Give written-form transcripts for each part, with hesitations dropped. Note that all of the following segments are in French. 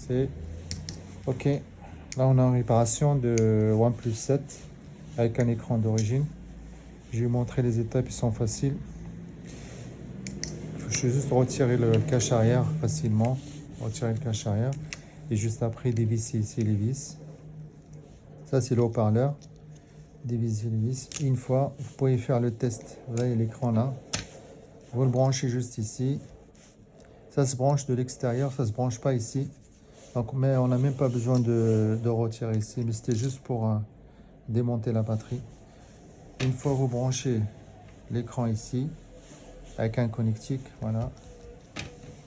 lancer. Ok, là on est en réparation de OnePlus 7 avec un écran d'origine. Je vais vous montrer les étapes, ils sont faciles. Il faut juste retirer le cache arrière facilement. Retirer le cache arrière. Et juste après, dévisser ici les vis. Ça, c'est le haut-parleur. Dévisser les vis. Une fois, vous pouvez faire le test. Vous voyez l'écran là. Vous le branchez juste ici. Ça se branche de l'extérieur, ça ne se branche pas ici. Donc, mais on n'a même pas besoin de retirer ici. Mais c'était juste pour démonter la batterie. Une fois vous branchez l'écran ici, avec un connectique, voilà.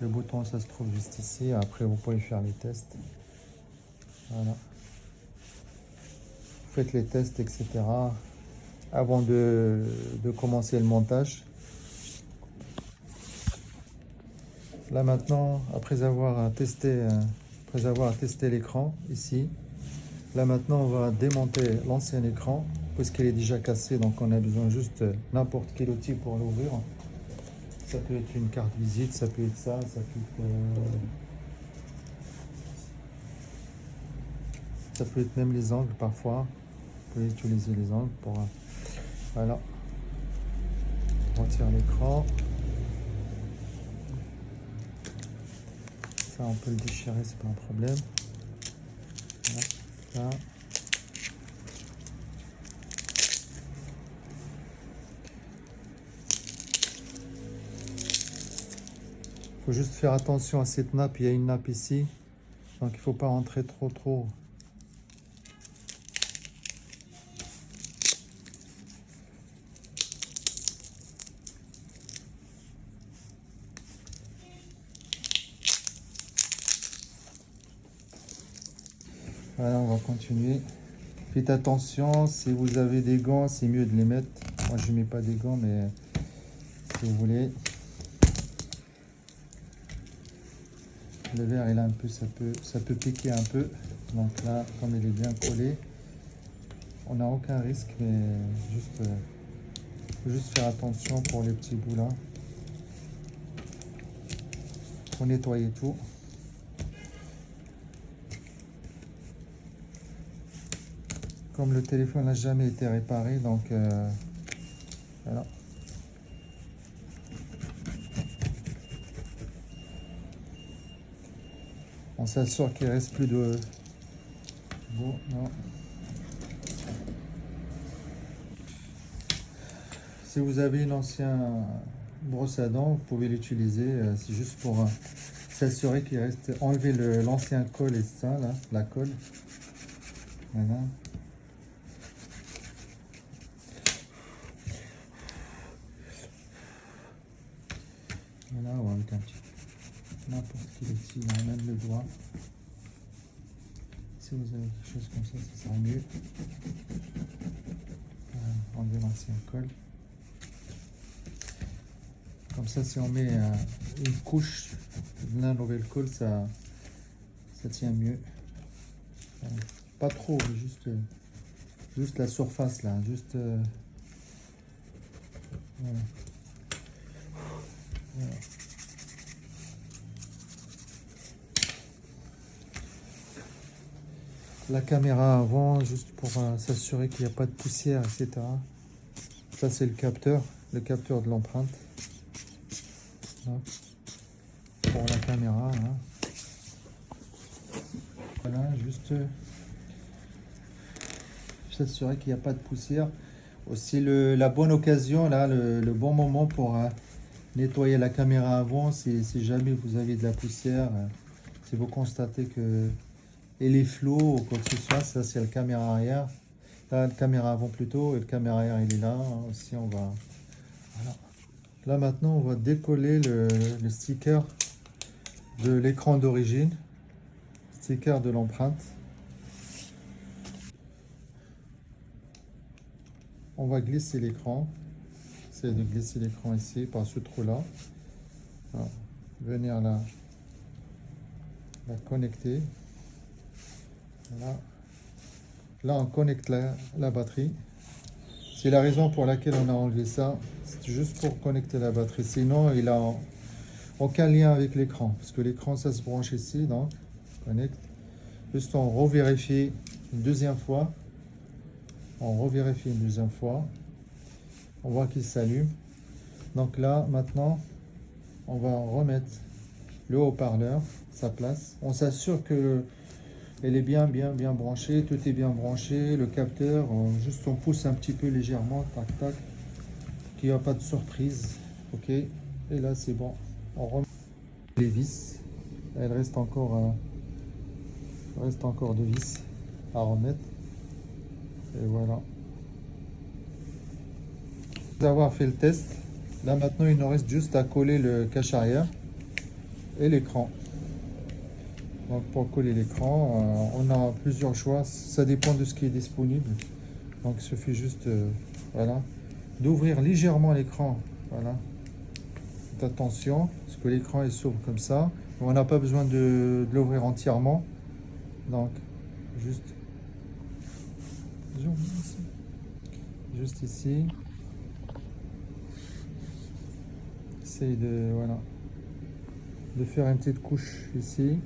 Le bouton, ça se trouve juste ici. Après, vous pouvez faire les tests. Voilà. Vous faites les tests, etc. avant de commencer le montage. Là maintenant, après avoir testé l'écran ici, là maintenant on va démonter l'ancien écran puisqu'il est déjà cassé, donc on a besoin juste n'importe quel outil pour l'ouvrir. Ça peut être une carte visite, ça peut être ça peut être même les angles parfois. Vous pouvez utiliser les angles pour voilà. On retire l'écran. Ça on peut le déchirer, c'est pas un problème. Voilà. Là. Il faut juste faire attention à cette nappe, il y a une nappe ici, donc il ne faut pas rentrer trop. Voilà, on va continuer. Faites attention, si vous avez des gants, c'est mieux de les mettre. Moi je ne mets pas des gants, mais si vous voulez. Le verre est là un peu, ça peut piquer un peu. Donc là, comme il est bien collé, on n'a aucun risque, mais faut juste faire attention pour les petits bouts là. Faut nettoyer tout. Comme le téléphone n'a jamais été réparé, donc voilà. On s'assure qu'il ne reste plus de... Bon, non. Si vous avez une ancienne brosse à dents, vous pouvez l'utiliser. C'est juste pour s'assurer qu'il reste... Enlever l'ancien colle et ça, là, la colle. Voilà. Voilà, ou avec un petit... N'importe quel outil, même le doigt. Si vous avez quelque chose comme ça sera mieux. Enlever l'ancien colle. Comme ça, si on met une couche de la nouvelle colle, ça tient mieux. Pas trop, juste la surface là, juste voilà. Voilà. La caméra avant, juste pour s'assurer qu'il n'y a pas de poussière, etc. Ça c'est le capteur de l'empreinte. Voilà. Pour la caméra. Hein. Voilà, juste s'assurer qu'il n'y a pas de poussière. Aussi la bonne occasion, là, le bon moment pour nettoyer la caméra avant, si jamais vous avez de la poussière, si vous constatez que elle est floue ou quoi que ce soit, ça c'est la caméra arrière. Là, la caméra avant plutôt, et le caméra arrière il est là. Hein, aussi on va... Voilà. Là maintenant on va décoller le sticker de l'écran d'origine, sticker de l'empreinte. On va glisser l'écran. C'est de glisser l'écran ici par ce trou là. Voilà. Venir la connecter. Voilà. Là on connecte la batterie. C'est la raison pour laquelle on a enlevé ça. C'est juste pour connecter la batterie. Sinon il a aucun lien avec l'écran. Parce que l'écran ça se branche ici. Donc connecte. Juste on revérifie une deuxième fois. On revérifie une deuxième fois. On voit qu'il s'allume. Donc là, maintenant, on va remettre le haut-parleur, sa place. On s'assure que elle est bien branchée. Tout est bien branché. Le capteur, juste on pousse un petit peu légèrement, tac, tac, qu'il n'y a pas de surprise. Ok. Et là, c'est bon. On remet les vis. Il reste encore deux vis à remettre. Et voilà. Après avoir fait le test, là maintenant il nous reste juste à coller le cache arrière et l'écran. Donc pour coller l'écran, on a plusieurs choix, ça dépend de ce qui est disponible. Donc il suffit juste voilà, d'ouvrir légèrement l'écran. Voilà. Faites attention, parce que l'écran s'ouvre comme ça. On n'a pas besoin de l'ouvrir entièrement. Donc juste ici. Essaye voilà, de faire une petite couche ici.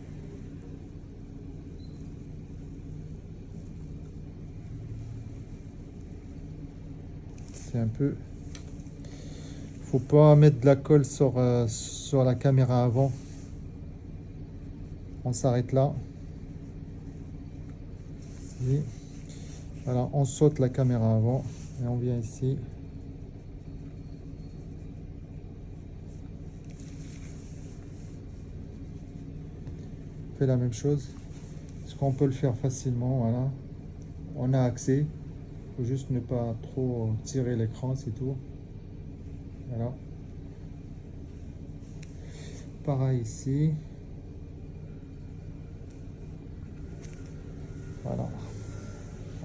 C'est un peu... Faut pas mettre de la colle sur la caméra avant. On s'arrête là. Ici. Voilà, on saute la caméra avant et on vient ici. On fait la même chose. Parce qu'on peut le faire facilement. Voilà. On a accès. Il faut juste ne pas trop tirer l'écran, c'est tout. Voilà. Pareil ici. Voilà.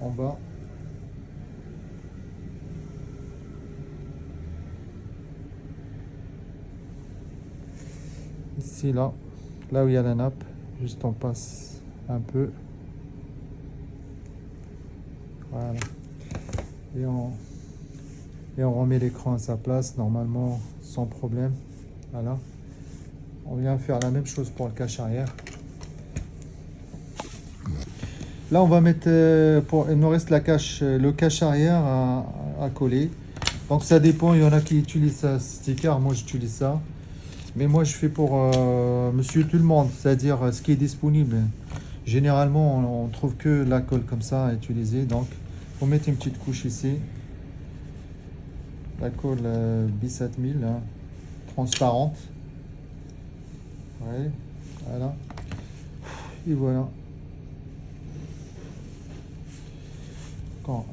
En bas. Ici, là où il y a la nappe, juste on passe un peu. Voilà. Et on remet l'écran à sa place, normalement, sans problème. Voilà. On vient faire la même chose pour le cache arrière. Là, on va mettre, il nous reste le cache arrière à coller. Donc ça dépend, il y en a qui utilisent ça, sticker, moi j'utilise ça. Mais moi je fais pour monsieur tout le monde, c'est-à-dire ce qui est disponible. Généralement, on trouve que la colle comme ça à utiliser. Donc, il faut mettre une petite couche ici. La colle B7000, hein, transparente. Ouais, voilà. Et voilà.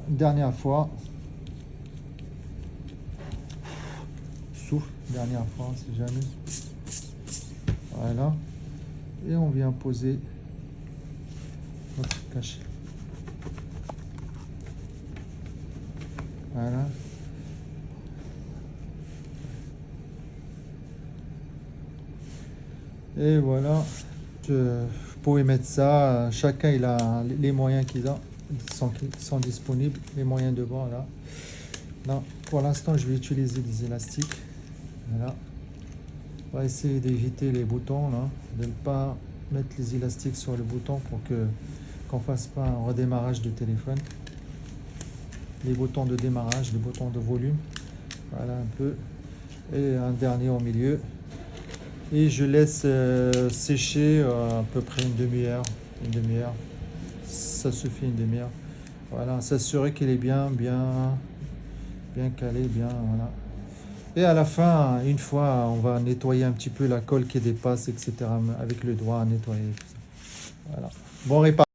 Dernière fois. Souffle, dernière fois, si jamais. Voilà. Et on vient poser notre cache. Voilà. Et voilà. Vous pouvez mettre ça. Chacun il a les moyens qu'il a. Qui sont disponibles, les moyens de bord là. Là, pour l'instant, je vais utiliser des élastiques. Voilà. On va essayer d'éviter les boutons là, de ne pas mettre les élastiques sur le bouton pour qu'on fasse pas un redémarrage de téléphone. Les boutons de démarrage, les boutons de volume. Voilà un peu. Et un dernier au milieu. Et je laisse sécher à peu près une demi-heure. Ça suffit, une demi-heure. Voilà, s'assurer qu'il est bien calé, voilà. Et à la fin, une fois, on va nettoyer un petit peu la colle qui dépasse, etc. Avec le doigt, nettoyer. Voilà. Bon répartition.